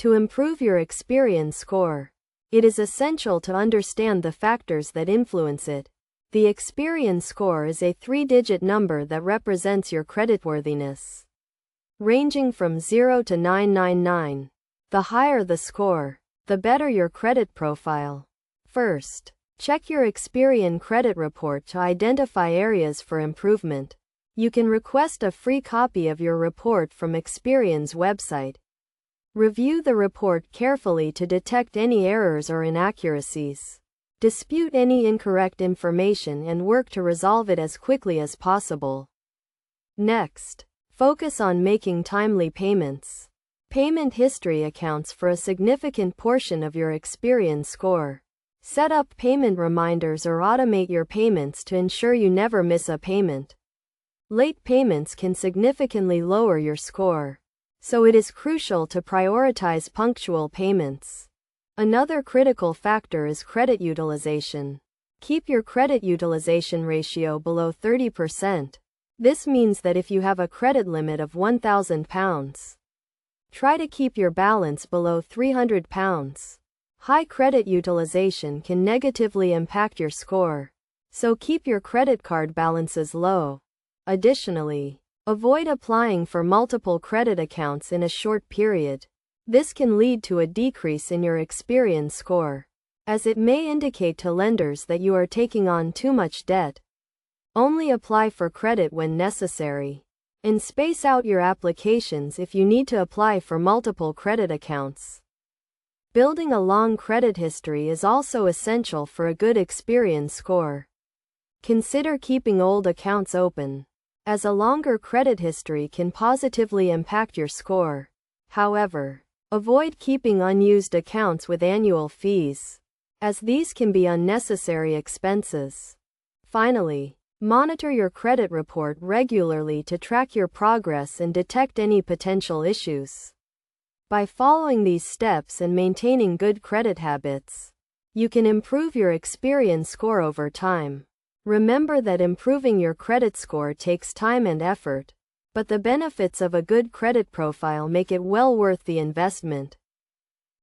To improve your Experian score, it is essential to understand the factors that influence it. The Experian score is a 3-digit number that represents your creditworthiness, ranging from 0 to 999. The higher the score, the better your credit profile. First, check your Experian credit report to identify areas for improvement. You can request a free copy of your report from Experian's website. Review the report carefully to detect any errors or inaccuracies. Dispute any incorrect information and work to resolve it as quickly as possible. Next, focus on making timely payments. Payment history accounts for a significant portion of your Experian score. Set up payment reminders or automate your payments to ensure you never miss a payment. Late payments can significantly lower your score, so it is crucial to prioritize punctual payments. Another critical factor is credit utilization. Keep your credit utilization ratio below 30%. This means that if you have a credit limit of £1,000, try to keep your balance below £300. High credit utilization can negatively impact your score, so keep your credit card balances low. Additionally, avoid applying for multiple credit accounts in a short period. This can lead to a decrease in your Experian score, as it may indicate to lenders that you are taking on too much debt. Only apply for credit when necessary, and space out your applications if you need to apply for multiple credit accounts. Building a long credit history is also essential for a good Experian score. Consider keeping old accounts open, as a longer credit history can positively impact your score. However, avoid keeping unused accounts with annual fees, as these can be unnecessary expenses. Finally, monitor your credit report regularly to track your progress and detect any potential issues. By following these steps and maintaining good credit habits, you can improve your Experian score over time. Remember that improving your credit score takes time and effort, but the benefits of a good credit profile make it well worth the investment.